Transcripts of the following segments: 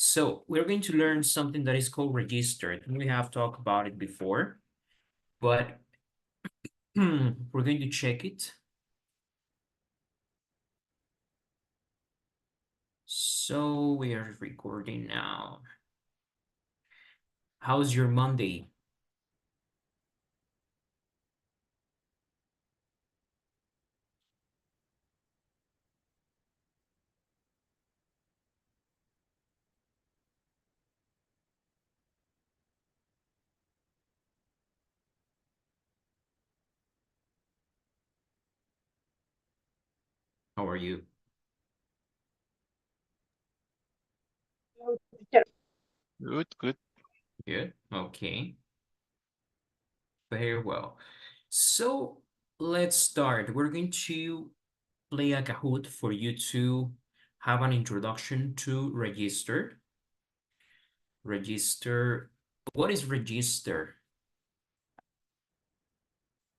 So we're going to learn something that is called register. We have talked about it before, but we're going to check it. So we are recording now. How's your Monday? How are you? Good, good. Good. Okay. Very well. So let's start. We're going to play a Kahoot for you to have an introduction to register. Register. What is register?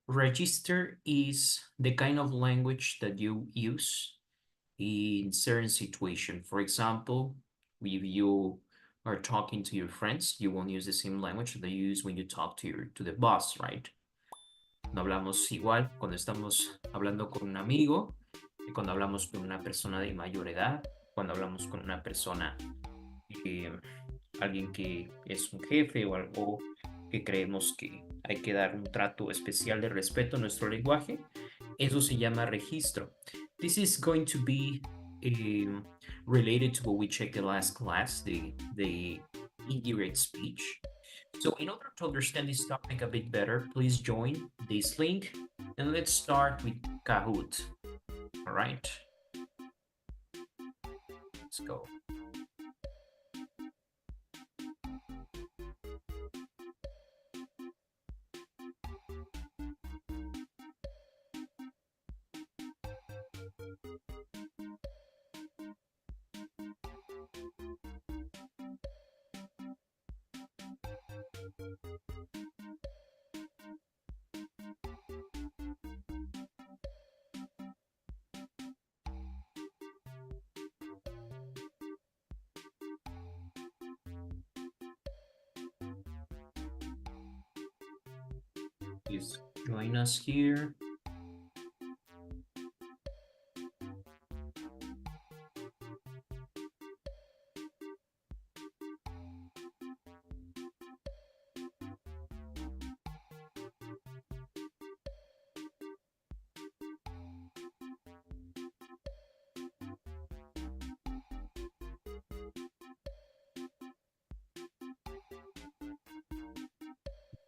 Register is the kind of language that you use in certain situation. For example, if you are talking to your friends, you won't use the same language that you use when you talk to the boss, right? No hablamos igual cuando estamos hablando con un amigo y cuando hablamos con una persona de mayor edad, cuando hablamos con una persona, alguien que es un jefe o algo que creemos que hay que dar un trato especial de respeto a nuestro lenguaje. Eso se llama registro. This is going to be related to what we checked the last class, the indirect speech. So in order to understand this topic a bit better, please join this link and let's start with Kahoot. All right, let's go. Please join us here.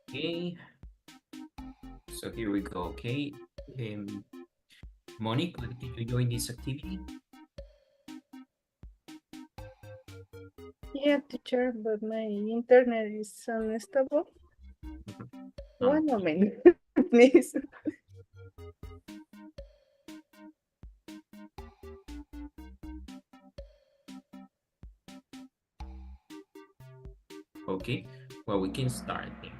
Okay, so here we go. Okay, Monique, did you join this activity? Yeah, teacher, but my internet is unstable. One moment, please. Okay, well, we can start then.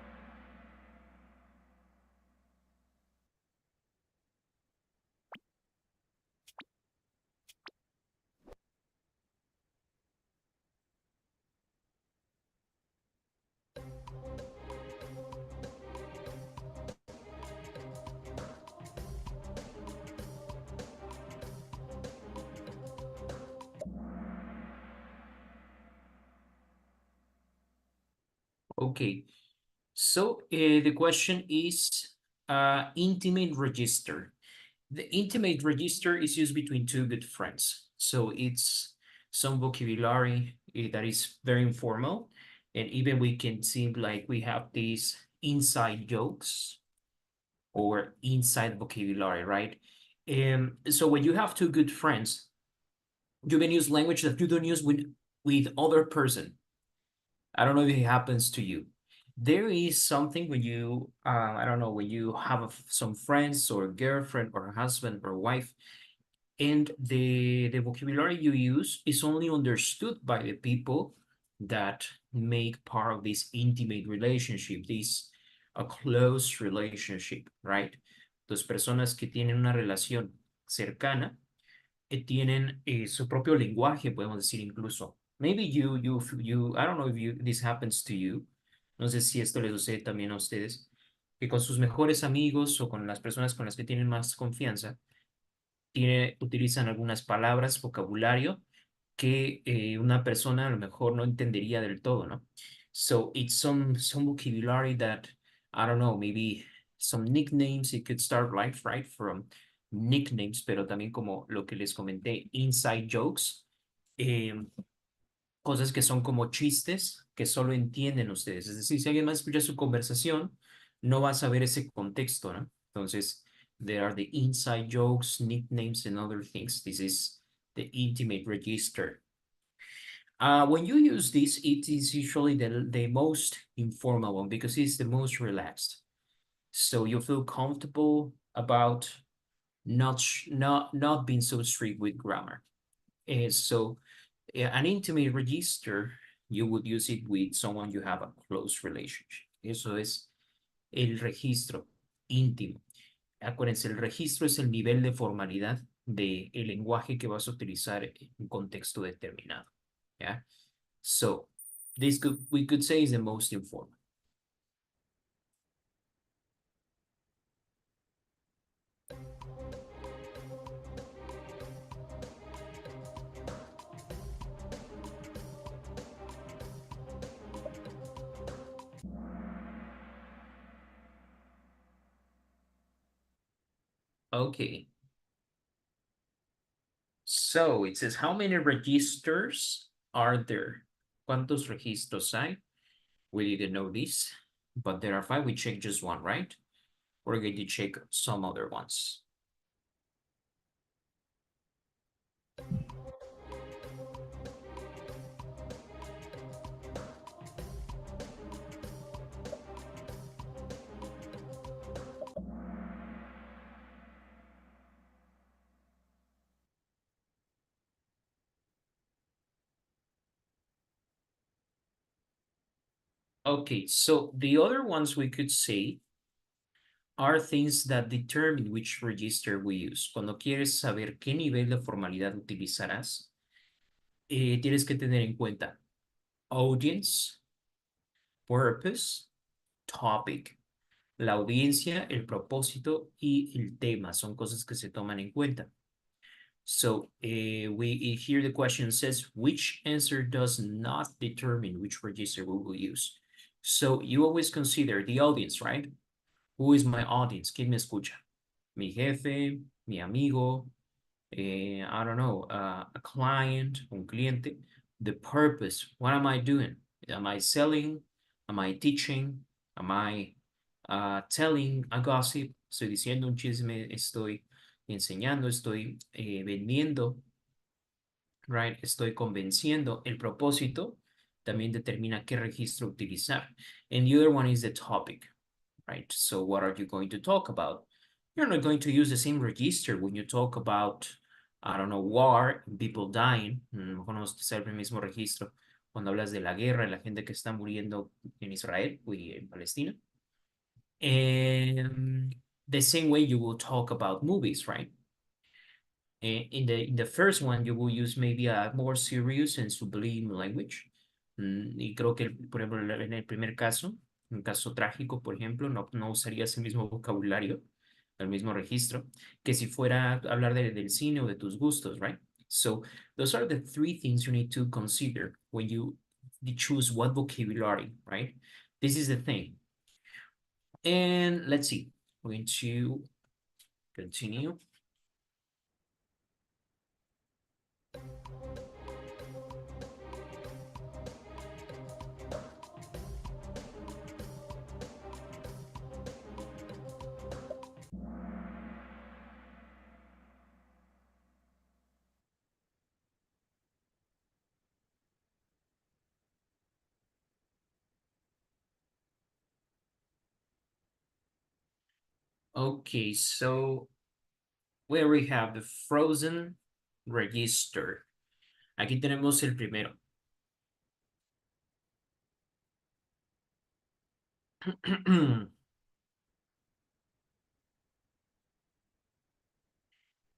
Okay, so the question is intimate register. The intimate register is used between two good friends. So it's some vocabulary that is very informal. And even we can seem like we have these inside jokes or inside vocabulary, right? So when you have two good friends, you can use language that you don't use with other person. I don't know if it happens to you. There is something when you, I don't know, when you have some friends or girlfriend or husband or wife, and the vocabulary you use is only understood by the people that make part of this intimate relationship, this a close relationship, right? Dos personas que tienen una relación cercana tienen su propio lenguaje, podemos decir incluso. maybe I don't know if this happens to you. No sé si esto les sucede también a ustedes, que con sus mejores amigos o con las personas con las que tienen más confianza, utilizan algunas palabras, vocabulario, que una persona a lo mejor no entendería del todo, ¿no? So it's some vocabulary that, I don't know, maybe some nicknames, it could start life, right, from nicknames, pero también como lo que les comenté, inside jokes, cosas que son como chistes que solo entienden ustedes. Es decir, si alguien más escucha su conversación, no va a saber ese contexto, ¿no? Entonces, there are the inside jokes, nicknames, and other things. This is the intimate register. When you use this, it is usually the most informal one because it's the most relaxed. So you feel comfortable about not being so strict with grammar. So an intimate register, you would use it with someone you have a close relationship. Eso es el registro íntimo. Acuérdense, el registro es el nivel de formalidad del lenguaje que vas a utilizar en un contexto determinado. Yeah. So we could say is the most informal. Okay. So it says, how many registers are there? ¿Cuántos registros hay? We didn't know this, but there are 5. We checked just one, right? We're going to check some other ones. Okay, so the other ones we could say are things that determine which register we use. Cuando quieres saber qué nivel de formalidad utilizarás, tienes que tener en cuenta audience, purpose, topic. La audiencia, el propósito y el tema son cosas que se toman en cuenta. So here the question says, which answer does not determine which register we will use? So you always consider the audience, right? Who is my audience? ¿Quién me escucha? Mi jefe, mi amigo, I don't know, a client, un cliente. The purpose, what am I doing? Am I selling? Am I teaching? Am I telling a gossip? Estoy diciendo un chisme, estoy enseñando, estoy vendiendo, right? Estoy convenciendo. El propósito también determina qué registro utilizar. And the other one is the topic, right? So what are you going to talk about? You're not going to use the same register when you talk about, I don't know, war, people dying. No vas a el mismo registro cuando hablas de la guerra, la gente que está muriendo en Israel y en Palestina. And the same way you will talk about movies, right? In the first one, you will use maybe a more serious and sublime language. Y creo que, por ejemplo, en el primer caso, un caso trágico, por ejemplo, no usarías el mismo vocabulario, el mismo registro, que si fuera a hablar del cine o de tus gustos, right? So those are the 3 things you need to consider when you choose what vocabulary, right? This is the thing. And let's see, we're going to continue. Okay, so where we have the frozen register. Aquí tenemos el primero.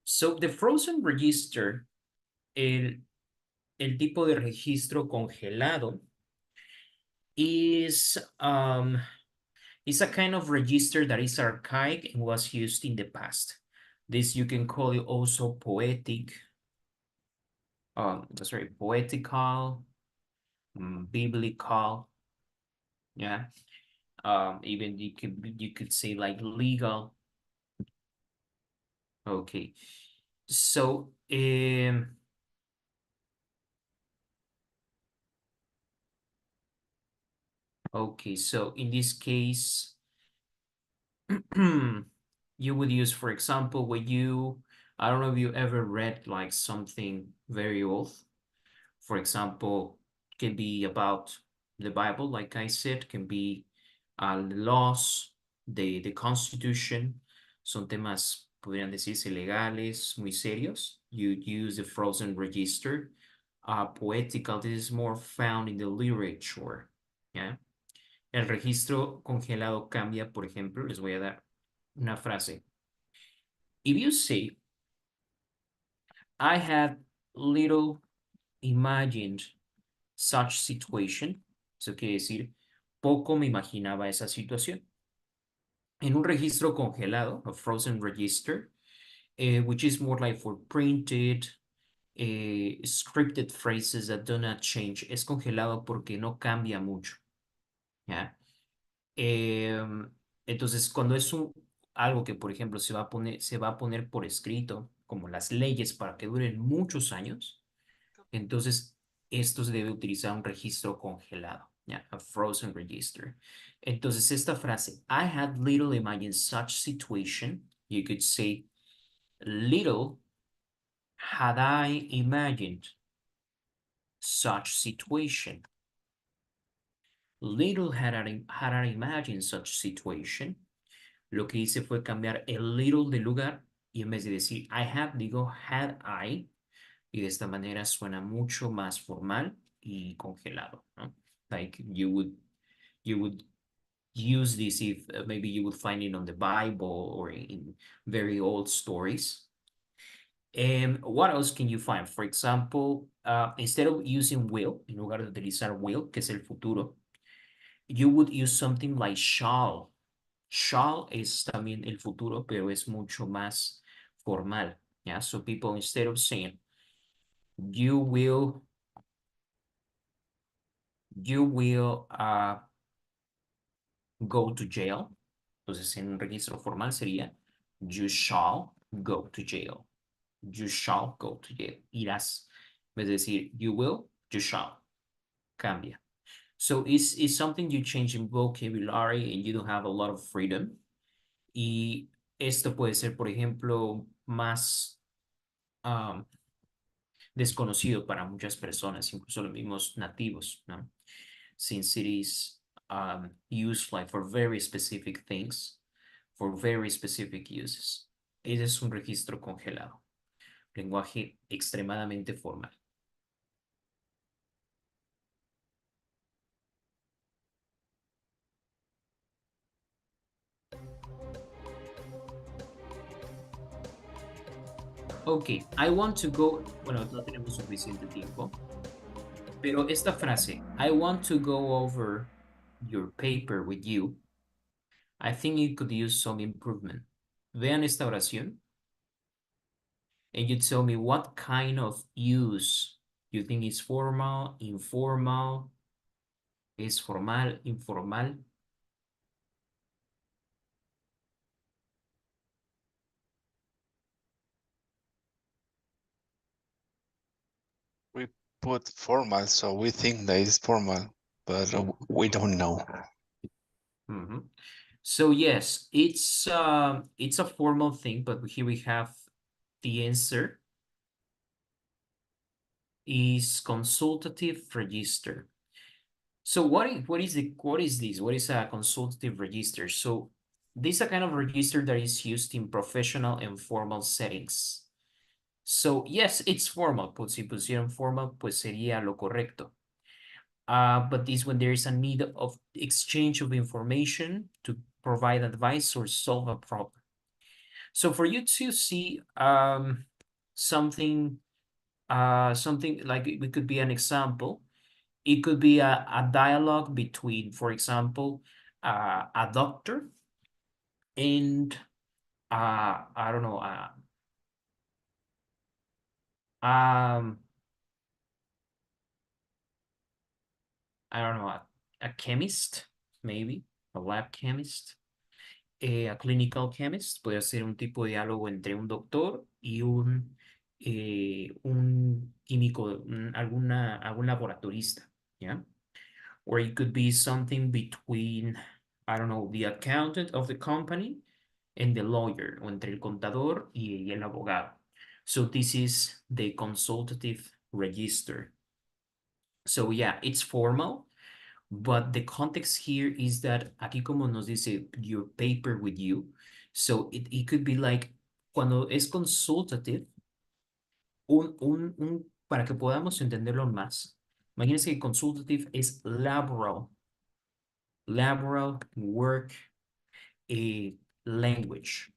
So the frozen register, el tipo de registro congelado is a kind of register that is archaic and was used in the past. This you can call it also poetic, poetical, biblical, yeah. Even you could say like legal. Okay, so okay, so in this case, you would use, for example, I don't know if you ever read like something very old. For example, can be about the Bible, like I said, can be laws, the Constitution, son temas, podrían decirse, legales, muy serios. You use the frozen register. Poetical, this is more found in the literature, yeah. El registro congelado cambia, por ejemplo, les voy a dar una frase. If you say, I had little imagined such situation, eso quiere decir, poco me imaginaba esa situación. En un registro congelado, a frozen register, which is more like for printed, scripted phrases that do not change, es congelado porque no cambia mucho, ¿ya? Entonces, cuando es algo que, por ejemplo, se va a poner por escrito, como las leyes para que duren muchos años, entonces esto se debe utilizar un registro congelado, ¿ya? A frozen register. Entonces, esta frase, I had little imagined such situation, you could say, little had I imagined such situation. Little had I imagined such situation. Lo que hice fue cambiar el little de lugar y en vez de decir I had, digo had I. Y de esta manera suena mucho más formal y congelado, ¿no? Like you would use this if maybe you would find it on the Bible or in very old stories. And what else can you find? For example, instead of using will, en lugar de utilizar will, que es el futuro, you would use something like shall. Shall es también el futuro, pero es mucho más formal. Yeah, so people, instead of saying you will go to jail, entonces en un registro formal sería you shall go to jail. You shall go to jail. Irás. En vez de decir you will, you shall. Cambia. So it's something you change in vocabulary and you don't have a lot of freedom. Y esto puede ser, por ejemplo, más desconocido para muchas personas, incluso los mismos nativos, ¿no? Since it is used like for very specific things, for very specific uses. Ese es un registro congelado. Lenguaje extremadamente formal. Ok, I want to go, bueno, no tenemos suficiente tiempo, pero esta frase, I want to go over your paper with you, I think you could use some improvement. Vean esta oración, and you tell me what kind of use you think is formal, informal, is formal, informal. We put formal, so we think that it's formal, but we don't know. Mm-hmm. So yes, it's a formal thing, but here we have the answer is consultative register. So what is this? What is a consultative register? So this is a kind of register that is used in professional and formal settings. So yes, it's formal. Pues si pusieron formal, pues sería lo correcto. But this when there is a need of exchange of information to provide advice or solve a problem. So for you to see something something like it could be an example. It could be a dialogue between, for example, a doctor and I don't know, I don't know, a chemist, maybe, a lab chemist, a clinical chemist. Puede ser un tipo de diálogo entre un doctor y un químico, algún laboratorista, ¿ya? Or it could be something between, I don't know, the accountant of the company and the lawyer, o entre el contador y el abogado. So this is the consultative register. So yeah, it's formal, but the context here is that aquí como nos dice your paper with you, so it could be like cuando es consultative, para que podamos entenderlo más, imagínense que consultative es laboral work language,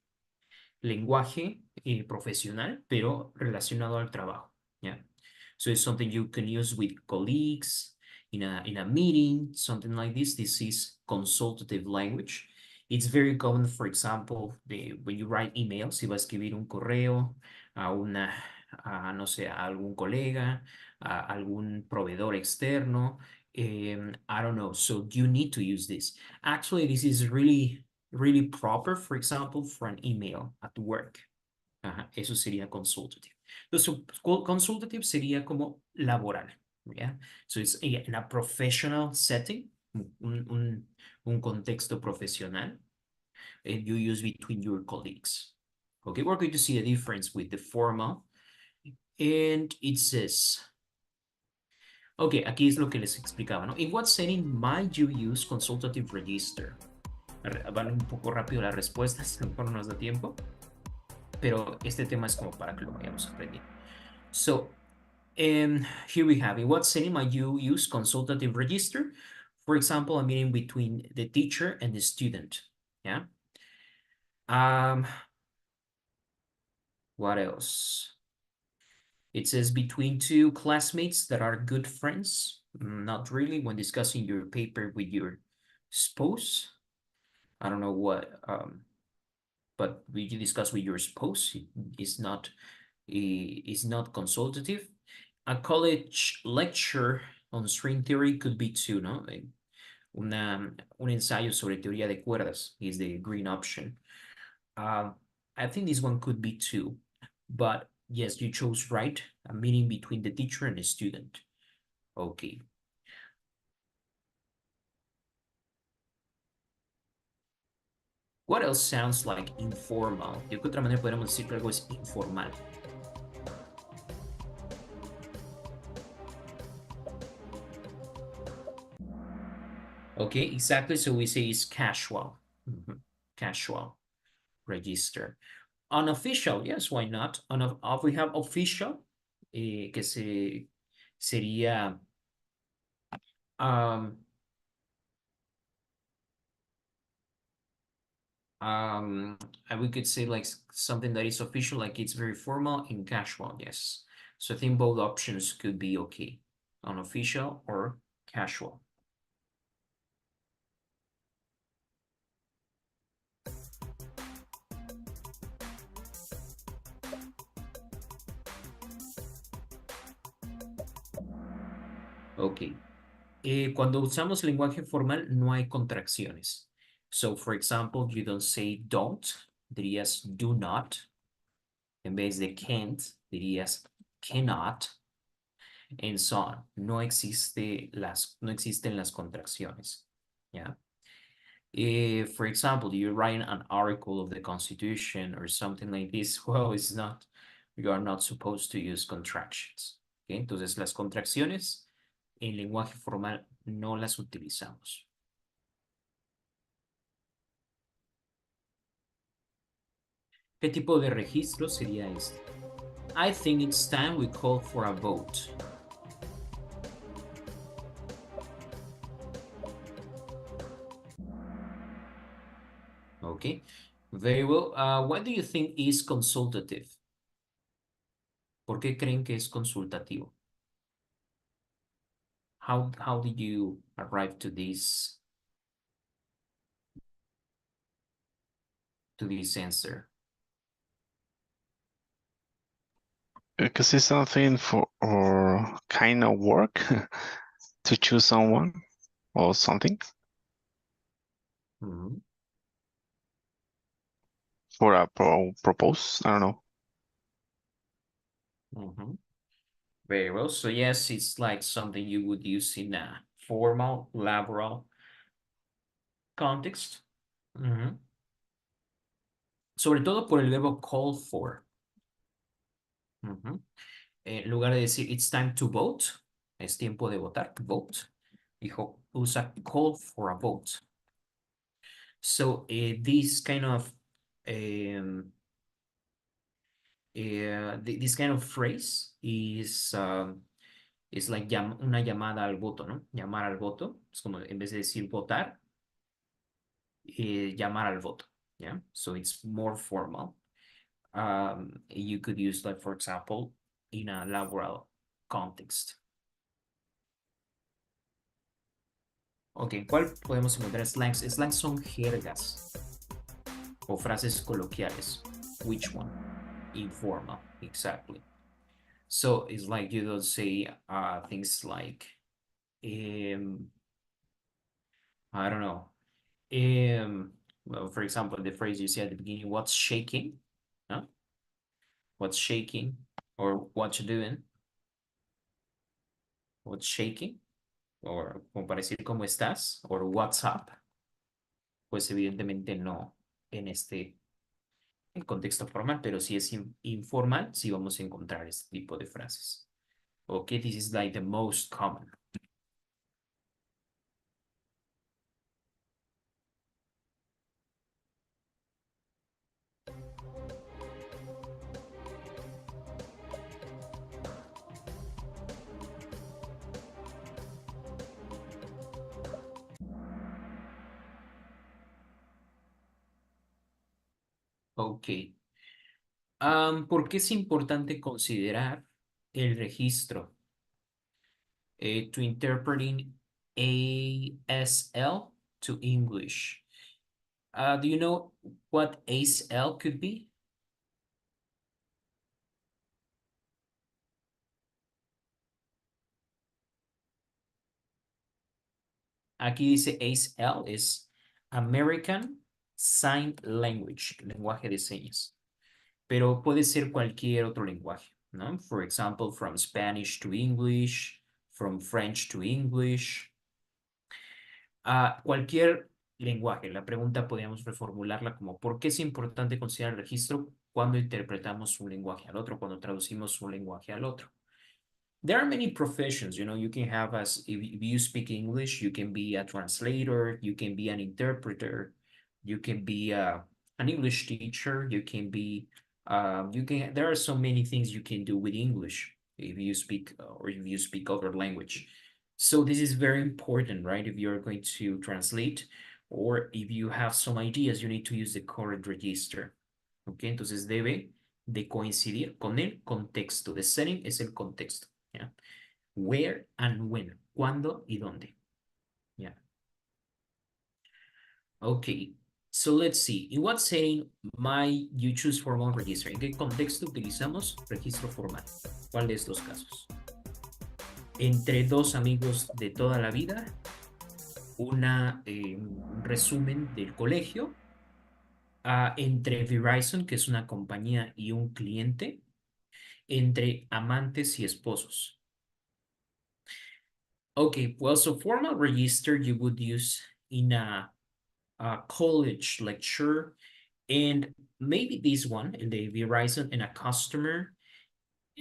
lenguaje profesional, pero relacionado al trabajo, yeah. So it's something you can use with colleagues in a meeting, something like this. This is consultative language. It's very common, for example, when you write emails, si vas a escribir un correo no sé, a algún colega, a algún proveedor externo, I don't know. So you need to use this. Actually, this is really proper, for example, for an email at work. Ajá, eso sería consultative. Entonces, consultative sería como laboral, ¿ya? So it's in a professional setting, un contexto profesional, and you use between your colleagues. Okay, we're going to see a difference with the formal. And it says, okay, aquí es lo que les explicaba, ¿no? In what setting might you use consultative register? Van un poco rápido las respuestas, a lo mejor no nos da tiempo, pero este tema es como para que lo vayamos aprendiendo. So, here we have, in what setting might you use consultative register? For example, a meeting between the teacher and the student, yeah? What else? It says between two classmates that are good friends. Not really, when discussing your paper with your spouse. I don't know what, but we discuss with your spouse is not consultative. A college lecture on string theory could be too, no? Un ensayo sobre teoría de cuerdas is the green option. I think this one could be too, but yes, you chose right. A meeting between the teacher and the student. Okay. What else sounds like informal? ¿De qué otra manera podríamos decir que algo es informal? Okay, exactly. So we say it's casual. Casual register. Unofficial, yes, why not? We have official, que sería we could say like something that is official, like it's very formal, and casual, yes. So I think both options could be okay, unofficial or casual. Ok. Cuando usamos lenguaje formal no hay contracciones. So, for example, you don't say don't, dirías do not. En vez de can't, dirías cannot. And so on. No existen las contracciones. Yeah. For example, you're writing an article of the Constitution or something like this. Well, it's not. You are not supposed to use contractions. Okay? Entonces, las contracciones en lenguaje formal no las utilizamos. ¿Qué tipo de registro sería este? I think it's time we call for a vote. Okay, very well. What do you think is consultative? ¿Por qué creen que es consultativo? How did you arrive to this answer? Because it's something for or kind of work to choose someone or something Mhm, for a propose. I don't know. mhm. Very well. So yes, it's like something you would use in a formal, laboral context. Ujú. Sobre todo por el verbo call for. Ujú. En lugar de decir it's time to vote, es tiempo de votar, vote. Dijo, usa call for a vote. So this kind of this kind of phrase is like una llamada al voto, ¿no? Llamar al voto. Es como en vez de decir votar, llamar al voto. Yeah. So it's more formal. You could use like, for example, in a laboral context. Ok, ¿cuál podemos encontrar slangs? Slangs son jergas o frases coloquiales. Which one? Informal, exactly. So it's like you don't say things like, I don't know. Well, for example, the phrase you say at the beginning, what's shaking? ¿No? What's shaking? Or what you doing? What's shaking? O como para decir cómo estás, o what's up, pues evidentemente no en este en contexto formal, pero si es informal, sí vamos a encontrar este tipo de frases. Ok, this is like the most common. Ok. ¿Por qué es importante considerar el registro to interpreting ASL to English? Do you know what ASL could be? Aquí dice ASL, es American Sign Language, lenguaje de señas. Pero puede ser cualquier otro lenguaje, ¿no? For example, from Spanish to English, from French to English. Cualquier lenguaje. La pregunta podríamos reformularla como, ¿por qué es importante considerar el registro cuando interpretamos un lenguaje al otro, cuando traducimos un lenguaje al otro? There are many professions, you can have if you speak English, you can be a translator, you can be an interpreter, you can be an English teacher, you can be, there are so many things you can do with English if you speak or if you speak other language. So this is very important, right? If you're going to translate or if you have some ideas, you need to use the correct register. Ok, entonces debe de coincidir con el contexto. The setting es el contexto. Yeah. Where and when. ¿Cuándo y dónde? Yeah. Okay. So let's see. In what setting might you choose formal register? ¿En qué contexto utilizamos registro formal? ¿Cuál de estos casos? Entre dos amigos de toda la vida, un resumen del colegio, entre Verizon, que es una compañía, y un cliente, entre amantes y esposos. Okay, well, so formal register you would use in a college lecture, and maybe this one in the Verizon and a customer.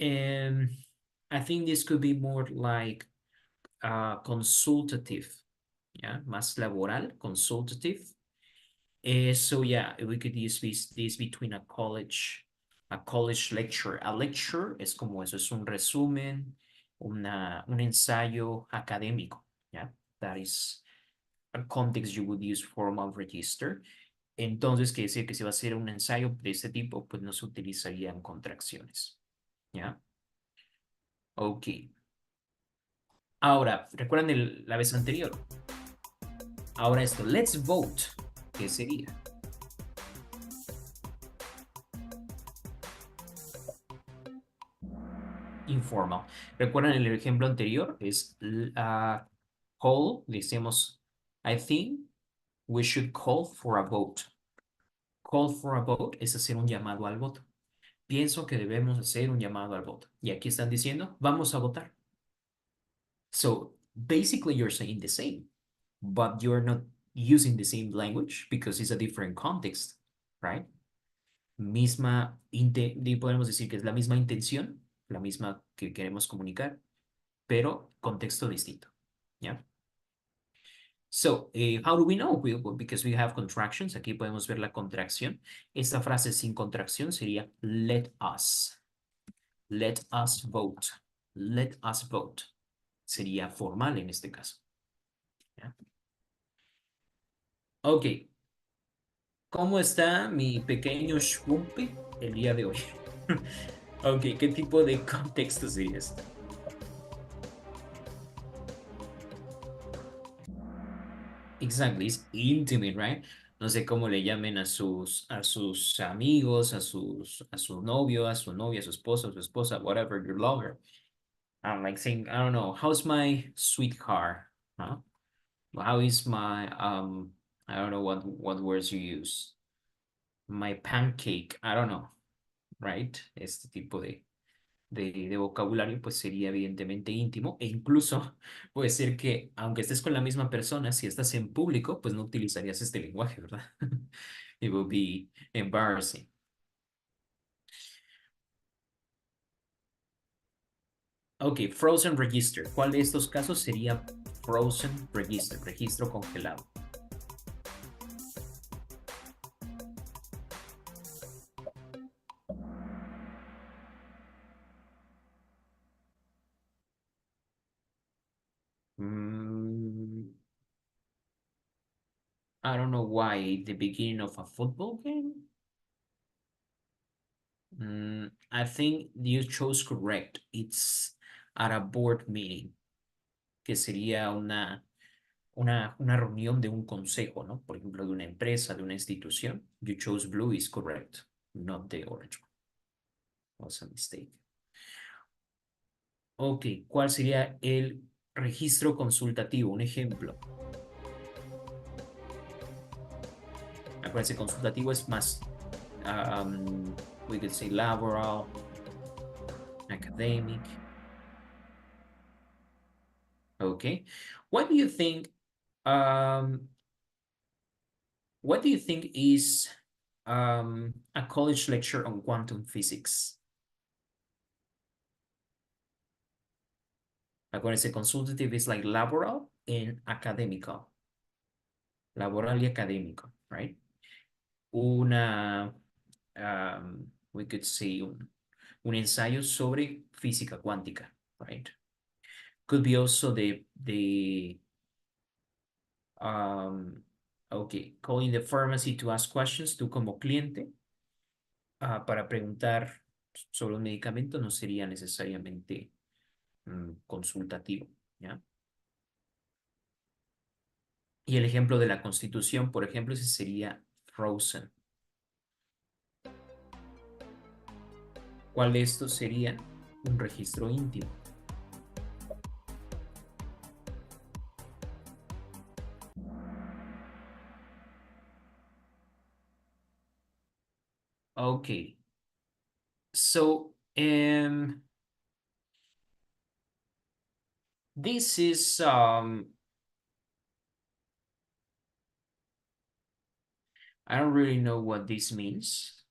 And I think this could be more like consultative, yeah, más laboral, consultative. So yeah, we could use this between a college lecture. A lecture es como eso, es un resumen, un ensayo académico, yeah, that is a context you would use formal register. Entonces, quiere decir que si va a ser un ensayo de este tipo, pues no se utilizarían contracciones, ¿ya? Ok. Ahora, ¿recuerdan la vez anterior? Ahora esto, let's vote. ¿Qué sería? Informal. ¿Recuerdan el ejemplo anterior? Es call, decimos, I think we should call for a vote. Call for a vote es hacer un llamado al voto. Pienso que debemos hacer un llamado al voto. Y aquí están diciendo, vamos a votar. So basically you're saying the same, but you're not using the same language because it's a different context, right? Podemos decir que es la misma intención, la misma que queremos comunicar, pero contexto distinto, ¿ya? So, how do we know? Because we have contractions. Aquí podemos ver la contracción. Esta frase sin contracción sería let us. Let us vote. Let us vote. Sería formal en este caso. ¿Ya? Ok. ¿Cómo está mi pequeño Schwumpe el día de hoy? Ok, ¿qué tipo de contexto sería este? Exactly, it's intimate, right? No sé cómo le llamen a sus amigos, a su novio, a su novia, a su esposa, whatever, your lover. I'm like saying, I don't know, how's my sweetheart? Huh? How is my, I don't know what words you use. My pancake, I don't know, right? Este tipo de vocabulario, pues sería evidentemente íntimo e incluso puede ser que aunque estés con la misma persona, si estás en público, pues no utilizarías este lenguaje, ¿verdad? It would be embarrassing. Ok, frozen register. ¿Cuál de estos casos sería frozen register, registro congelado? Mm, I don't know why the beginning of a football game. I think you chose correct. It's at a board meeting, que sería una reunión de un consejo, ¿no? Por ejemplo, de una empresa, de una institución. You chose blue is correct, not the orange one. Was a mistake. Ok, ¿cuál sería el registro consultativo? Un ejemplo. Acuérdense, consultativo es más, we could say laboral, academic. Okay. What do you think, what do you think is a college lecture on quantum physics? Acuérdense, consultative is like laboral and academical. Laboral y académico, right? We could say un ensayo sobre física cuántica, right? Could be also okay, calling the pharmacy to ask questions, tú como cliente, para preguntar sobre un medicamento no sería necesariamente consultativo, ¿ya? Y el ejemplo de la Constitución, por ejemplo, ese sería frozen. ¿Cuál de estos sería un registro íntimo? Okay. So, this is I don't really know what this means,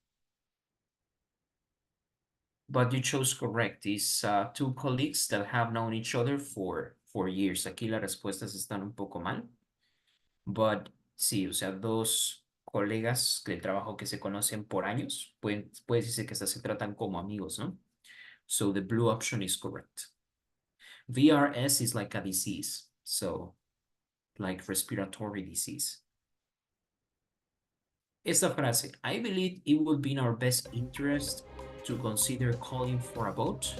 but you chose correct. It's two colleagues that have known each other for years. Aquí las respuestas están un poco mal, but sí, o sea, dos colegas de trabajo que se conocen por años, puede decirse que hasta se tratan como amigos, ¿no? So the blue option is correct. VRS is like a disease, so like respiratory disease. Esta frase, I believe it would be in our best interest to consider calling for a vote.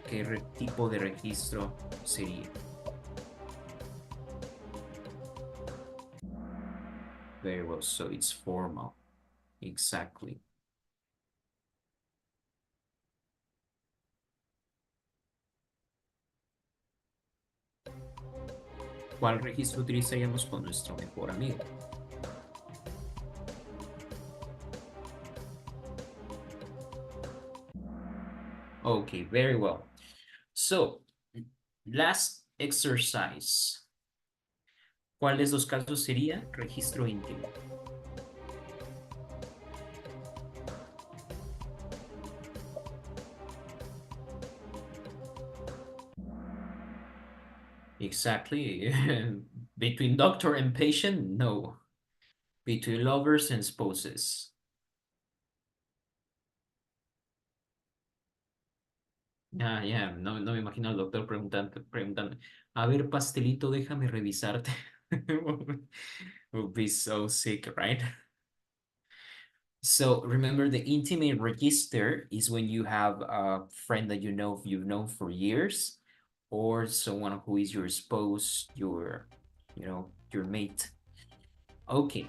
¿Qué tipo de registro sería? Very well, so it's formal. Exactly. ¿Cuál registro utilizaríamos con nuestro mejor amigo? Okay, very well. So, last exercise. ¿Cuál de estos casos sería registro íntimo? Exactly. Between doctor and patient, no. Between lovers and spouses. Ya, no me imagino al doctor preguntando, a ver, pastelito, déjame revisarte. Would be so sick, right? So remember, the intimate register is when you have a friend that you've known for years, or someone who is your spouse, your mate. Okay.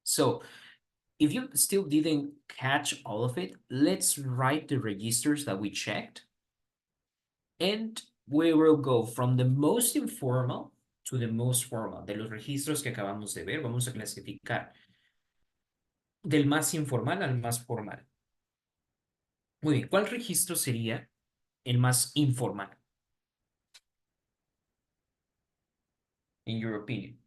So if you still didn't catch all of it, let's write the registers that we checked. And we will go from the most informal to the most formal. De los registros que acabamos de ver, vamos a clasificar del más informal al más formal. Muy bien, ¿cuál registro sería el más informal? In your opinion.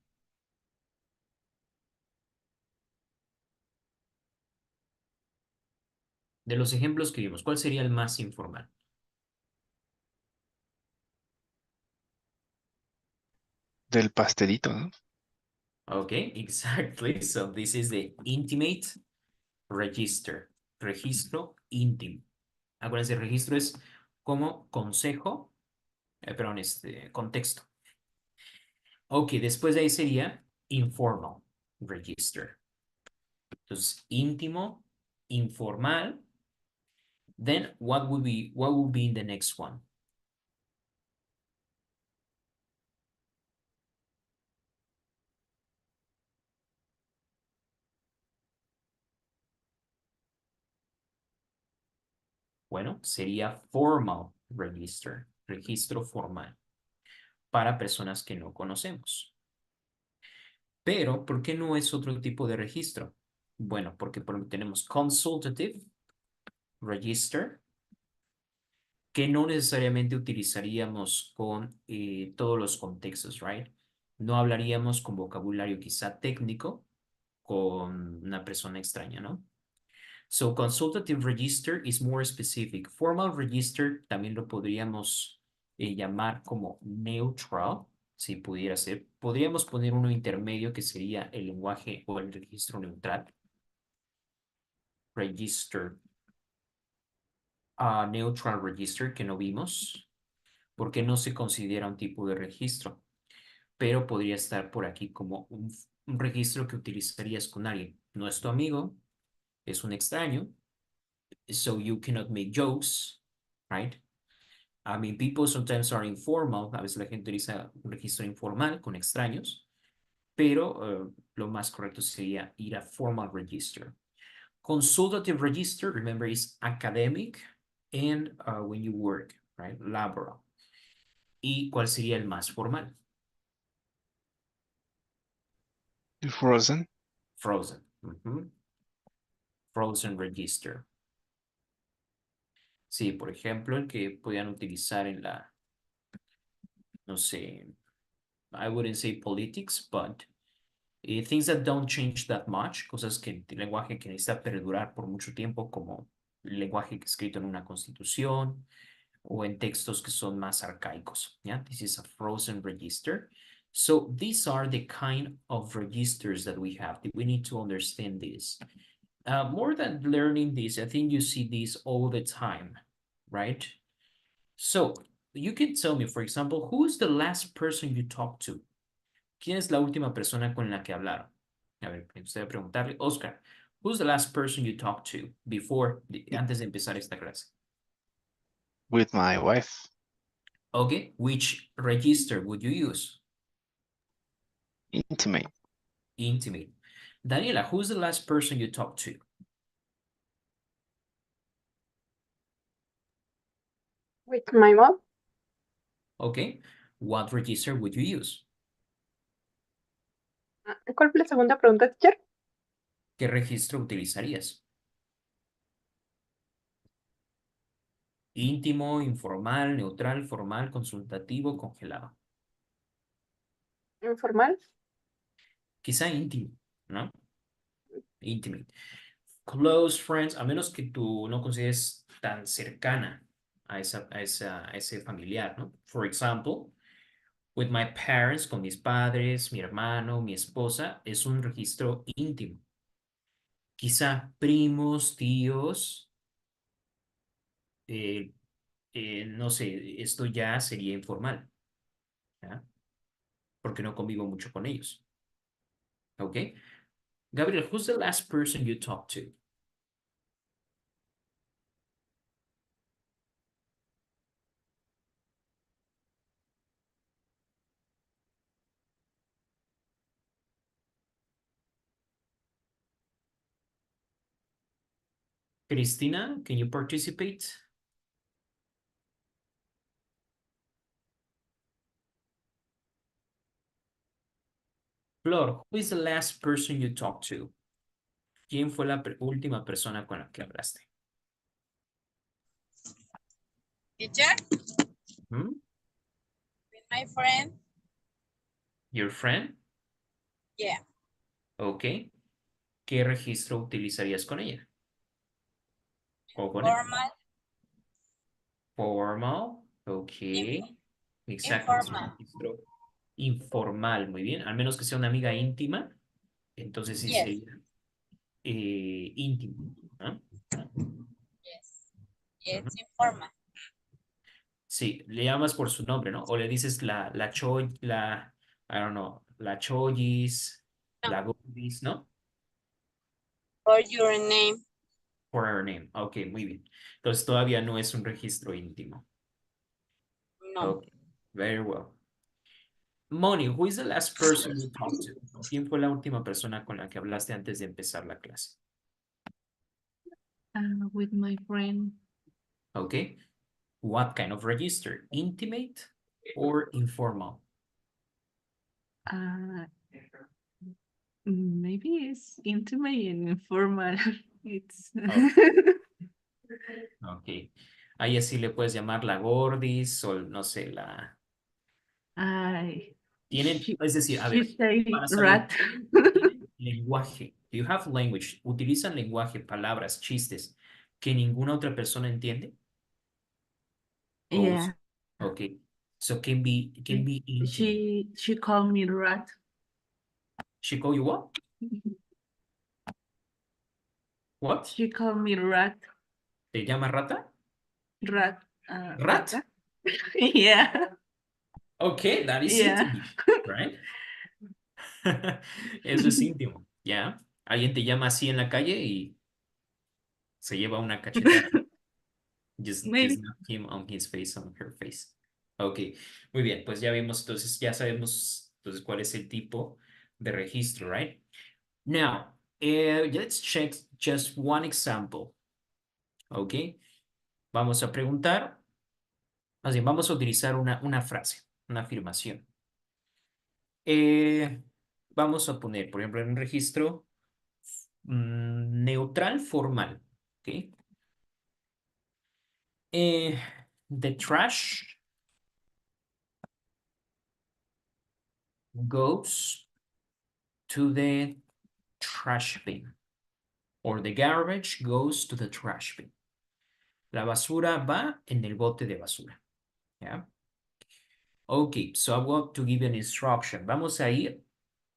De los ejemplos que vimos, ¿cuál sería el más informal? Del pastelito, ¿no? Okay, exactly. So this is the intimate register. Registro íntimo. Acuérdense, registro es como consejo, perdón, contexto. Ok, después de ahí sería informal register. Entonces, íntimo, informal. Then what would be in the next one? Bueno, sería formal register, registro formal para personas que no conocemos. Pero, ¿por qué no es otro tipo de registro? Bueno, porque tenemos consultative register, que no necesariamente utilizaríamos con todos los contextos, right? No hablaríamos con vocabulario quizá técnico con una persona extraña, ¿no? So, consultative register is more specific. Formal register también lo podríamos llamar como neutral, si pudiera ser. Podríamos poner uno intermedio que sería el lenguaje o el registro neutral. Register. Neutral register, que no vimos, porque no se considera un tipo de registro, pero podría estar por aquí como un registro que utilizarías con alguien. No es tu amigo, es un extraño, so you cannot make jokes, right? I mean, people sometimes are informal, a veces la gente utiliza un registro informal con extraños, pero lo más correcto sería ir a formal register. Consultative register, remember, is academic and when you work, right? Laboral. ¿Y cuál sería el más formal? Frozen. Frozen. Frozen register. Sí, por ejemplo, el que podían utilizar en la, no sé, I wouldn't say politics, but things that don't change that much, cosas que el lenguaje que necesita perdurar por mucho tiempo, como el lenguaje escrito en una constitución o en textos que son más arcaicos. Yeah, this is a frozen register. So these are the kind of registers that we have. We need to understand this. More than learning this, I think you see this all the time, right? So you can tell me, for example, who is the last person you talked to? ¿Quién es la última persona con la que hablaron? A ver, me gustaría preguntarle, Oscar, Who's the last person you talked to before, antes de empezar esta clase? With my wife. Okay, which register would you use? Intimate. Intimate. Daniela, who's the last person you talked to? With my mom. Okay, what register would you use? ¿Cuál fue la segunda pregunta, teacher? ¿Qué registro utilizarías? Íntimo, informal, neutral, formal, consultativo, congelado. Informal. Quizá íntimo, ¿no? Intimate. Close friends, a menos que tú no consideres tan cercana a ese familiar, ¿no? For example, with my parents, con mis padres, mi hermano, mi esposa, es un registro íntimo. Quizá primos, tíos, no sé, esto ya sería informal, ¿ya? Porque no convivo mucho con ellos. ¿Ok? Gabriel, who's the last person you talked to? Cristina, can you participate? Flor, who is the last person you talked to? ¿Quién fue la última persona con la que hablaste? Teacher, ¿Mm? with my friend. Your friend? Yeah. Ok. ¿Qué registro utilizarías con ella? ¿O con él? Formal. Formal. Ok. Exacto. Es un Informal. registro informal. Muy bien. Al menos que sea una amiga íntima. Entonces sí Yes. sería íntimo. ¿Ah? Yes. Yes, Ujú. informal. Sí, le llamas por su nombre, ¿no? O le dices I don't know, la Choyis, No. la Gordis, ¿no? For your name. For her name. Ok, muy bien. Entonces todavía no es un registro íntimo. No. Ok, very well. Moni, who is the last person you talked to? ¿Quién fue la última persona con la que hablaste antes de empezar la clase? With my friend. Ok. What kind of register? Intimate or informal? Maybe it's intimate and informal. It's Ok. Ahí así le puedes llamar la Gordis o no sé, la... I Tienen, es decir, a she ver, say para saber, rat. ¿tienen lenguaje? Do you have language? ¿Utilizan lenguaje, palabras, chistes que ninguna otra persona entiende? O Yeah. okay. So can be intimate. She called me rat. She call you what? What? She called me rat. ¿Te llama rata? Rat. Rat? Rata. Yeah. Okay, that is Yeah. intimate, right? Eso es íntimo, ¿ya? Alguien te llama así en la calle y se lleva una cachetada. Just Maybe. knock him on his face, on her face. Ok, muy bien, pues ya vimos, entonces ya sabemos entonces cuál es el tipo de registro, right? Now, let's check just one example. Ok, vamos a preguntar, más bien, vamos a utilizar una frase, una afirmación. Vamos a poner, por ejemplo, en un registro neutral formal. Ok. The trash goes to the trash bin. Or the garbage goes to the trash bin. La basura va en el bote de basura. ¿Ya? Ok, so I want to give an instruction. Vamos a ir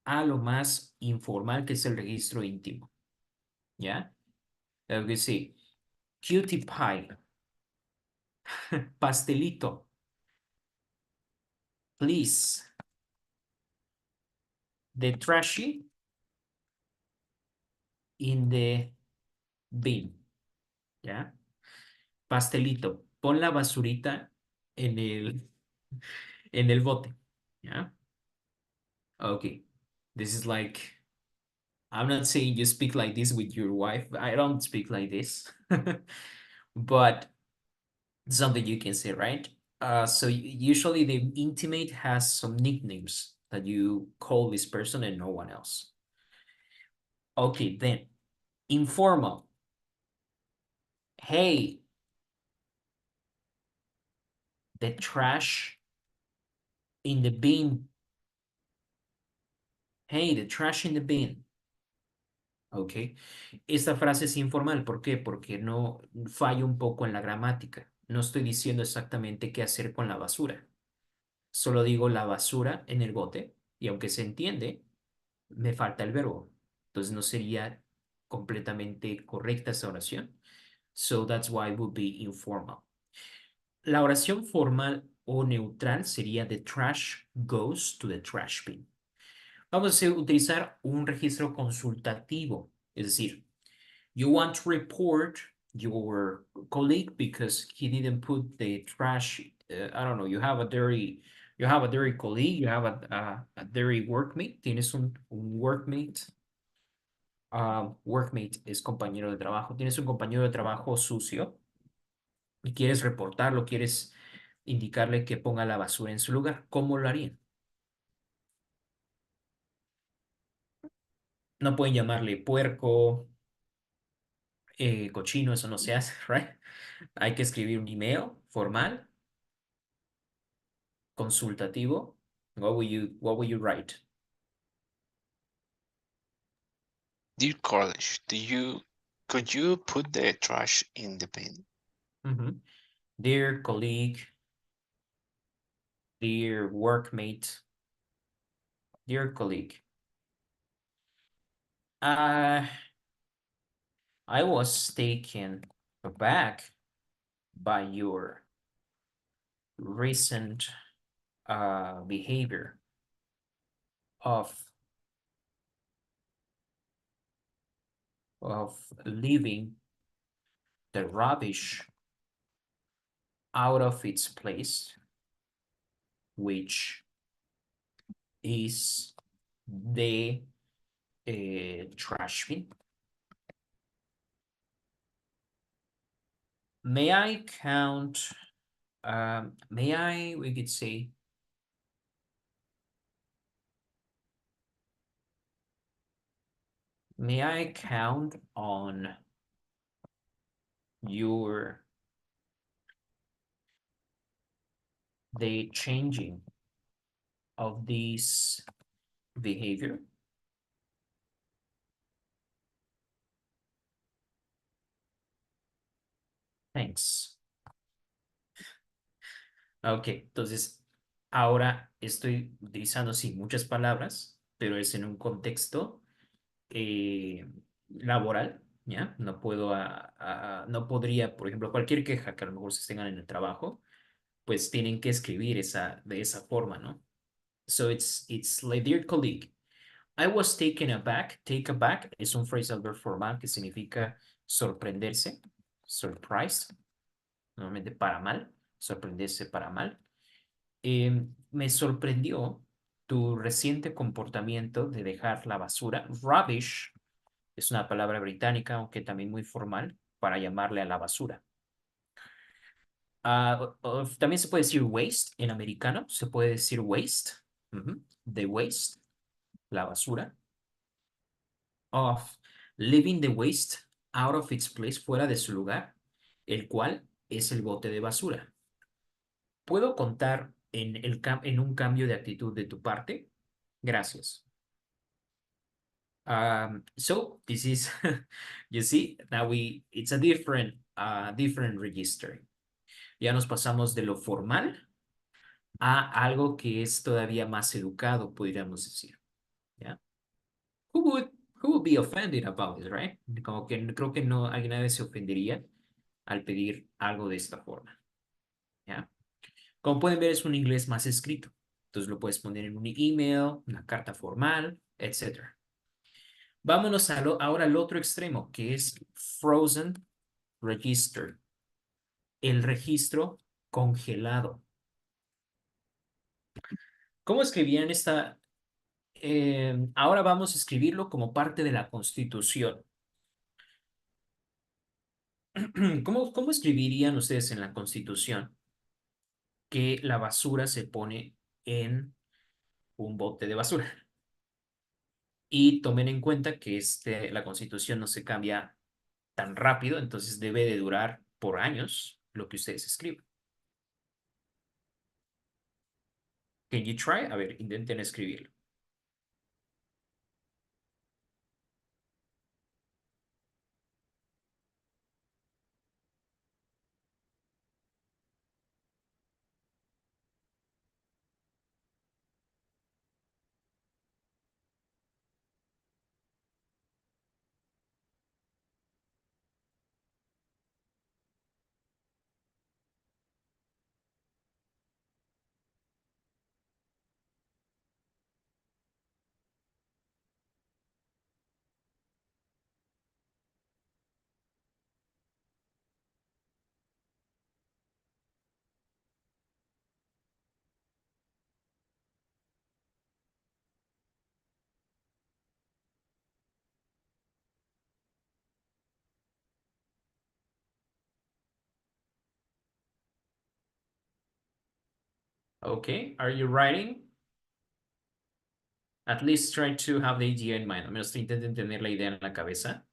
a lo más informal que es el registro íntimo. ¿Ya? Lo que sí. Cutie pie. Pastelito. Please. The trashy in the bin. ¿Ya? Pastelito, pon la basurita en el bote. ¿Ya? Okay. This is like, I'm not saying you speak like this with your wife. I don't speak like this. But something you can say, right? So usually the intimate has some nicknames that you call this person and no one else. Okay, then informal. Hey, the trash in the bin. Hey, the trash in the bin. Ok. Esta frase es informal. ¿Por qué? Porque no fallo un poco en la gramática. No estoy diciendo exactamente qué hacer con la basura. Solo digo la basura en el bote y aunque se entiende, me falta el verbo. Entonces no sería completamente correcta esa oración. So that's why it would be informal. La oración formal o neutral sería the trash goes to the trash bin. Vamos a utilizar un registro consultativo, es decir, you want to report your colleague because he didn't put the trash. I don't know. You have a dirty colleague. You have a dirty workmate. Tienes un workmate. Workmate es compañero de trabajo. Tienes un compañero de trabajo sucio y quieres reportarlo, quieres indicarle que ponga la basura en su lugar. ¿Cómo lo harían? No pueden llamarle puerco, cochino, eso no se hace, right? Hay que escribir un email formal, consultativo. What will you write? Dear college, could you put the trash in the bin? Dear colleague, dear workmate, dear colleague. I was taken aback by your recent behavior of leaving the rubbish out of its place, which is the trash bin. May I count? We could say, may I count on the changing of this behavior? Thanks. Ok, entonces ahora estoy utilizando, sí, muchas palabras, pero es en un contexto laboral, ¿ya? No puedo, no podría, por ejemplo, cualquier queja que a lo mejor se tengan en el trabajo, pues tienen que escribir de esa forma, ¿no? So it's like, dear colleague, I was taken aback. Take aback es un phrasal verb formal que significa sorprenderse, surprised, normalmente para mal, sorprenderse para mal. Me sorprendió tu reciente comportamiento de dejar la basura. Rubbish es una palabra británica, aunque también muy formal, para llamarle a la basura. También se puede decir waste en americano, se puede decir waste, the waste, la basura. Of leaving the waste out of its place, fuera de su lugar, el cual es el bote de basura. ¿Puedo contar en un cambio de actitud de tu parte? Gracias. So this is, you see, now it's a different register. Ya nos pasamos de lo formal a algo que es todavía más educado, podríamos decir. ¿Ya? Who would be offended about it, right? Como que creo que no, alguien nadie se ofendería al pedir algo de esta forma. ¿Ya? Como pueden ver, es un inglés más escrito. Entonces lo puedes poner en un email, una carta formal, etc. Vámonos ahora al otro extremo, que es frozen register, el registro congelado. ¿Cómo escribían esta? Ahora vamos a escribirlo como parte de la Constitución. ¿Cómo escribirían ustedes en la Constitución que la basura se pone en un bote de basura? Y tomen en cuenta que la Constitución no se cambia tan rápido, entonces debe de durar por años lo que ustedes escriben. Can you try? A ver, intenten escribirlo. Okay, are you writing? At least try to have the idea in mind. Al menos intenten tener la idea en la cabeza.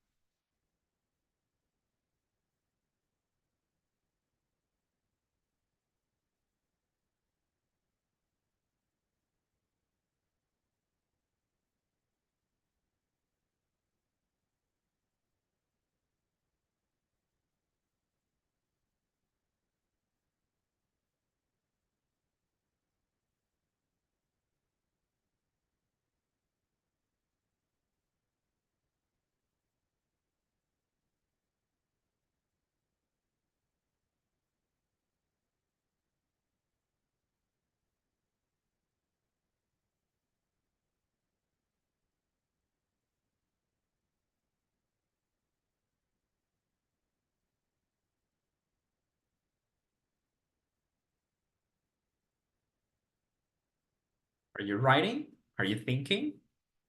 Are you writing? Are you thinking?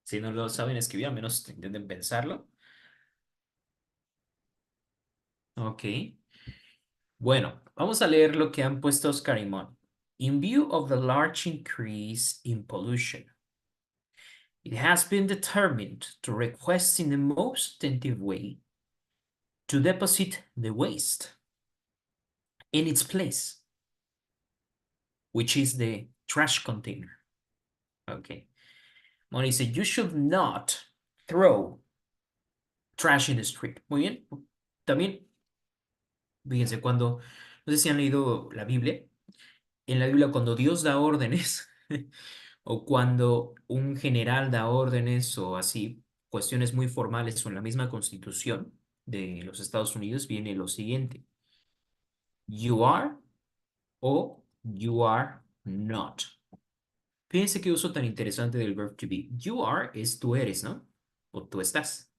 Si no lo saben escribir, al menos intenten pensarlo. Ok. Bueno, vamos a leer lo que han puesto Oscar y Mon. In view of the large increase in pollution, it has been determined to request in the most attentive way to deposit the waste in its place, which is the trash container. Okay. Moni dice, you should not throw trash in the street. Muy bien. También, fíjense, no sé si han leído la Biblia. En la Biblia, cuando Dios da órdenes, o cuando un general da órdenes, o así, cuestiones muy formales, o en la misma Constitución de los Estados Unidos, viene lo siguiente. You are o you are not. Fíjense qué uso tan interesante del verb to be. You are es tú eres, ¿no? O tú estás.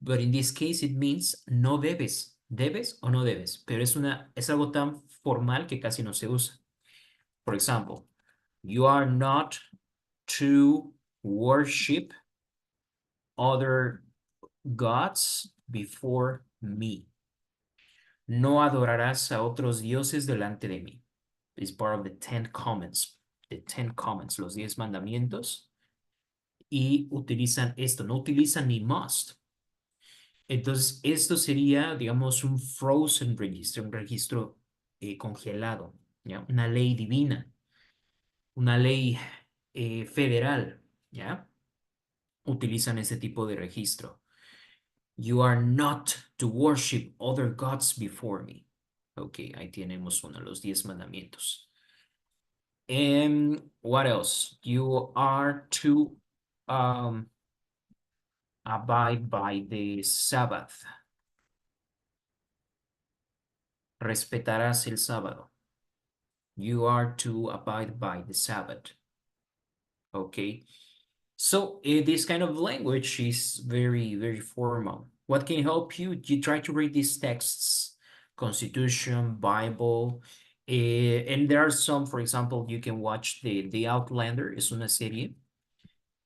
But in this case it means no debes. Debes o no debes. Pero es algo tan formal que casi no se usa. For example, you are not to worship other gods before me. No adorarás a otros dioses delante de mí. It's part of the Ten Commandments. The Ten Commandments, los 10 mandamientos. Y utilizan esto, no utilizan ni must. Entonces, esto sería, digamos, un frozen register, un registro congelado, ¿ya? Una ley divina, una ley federal, ¿ya? Utilizan ese tipo de registro. You are not to worship other gods before me. Ok, ahí tenemos uno de los 10 mandamientos. What else? You are to abide by the Sabbath. Respetarás el sábado. You are to abide by the Sabbath. Ok. So this kind of language is very, very formal. What can help you? You try to read these texts, Constitution, Bible, and there are some, for example, you can watch The Outlander, es una serie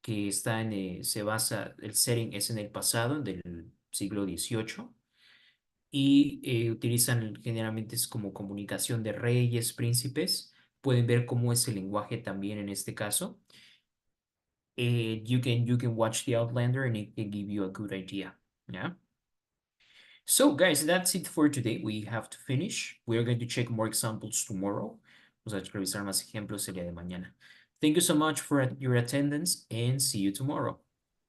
que está se basa, el setting es en el pasado, del siglo XVIII, y utilizan generalmente es como comunicación de reyes, príncipes. Pueden ver cómo es el lenguaje también en este caso. You can watch The Outlander and it can give you a good idea. Yeah. So guys, that's it for today. We have to finish. We are going to check more examples tomorrow. Vamos a revisar más ejemplos el día de mañana. Thank you so much for your attendance and see you tomorrow.